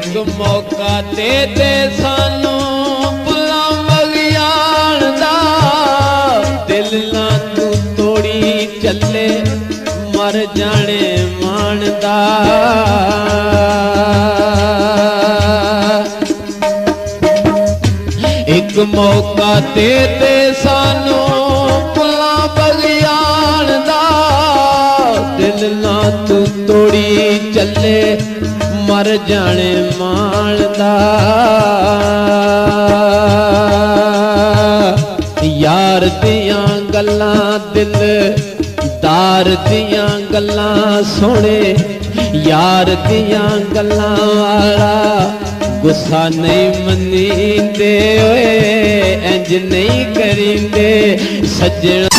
एक मौका दे दे सानू भुला मगियान दा दिल ना तू तोड़ी चले मर जाने मानदा एक मौका दे दे सानू भुला मगियान दा दिल ना तू तोड़ी चले मर जाने मानदा यार दियां गल्लां दिल दार दियां गल्लां सोने यार दियां गल्लां वाला गुस्सा नहीं मनींदे ओए इंज नहीं करींदे सज्जण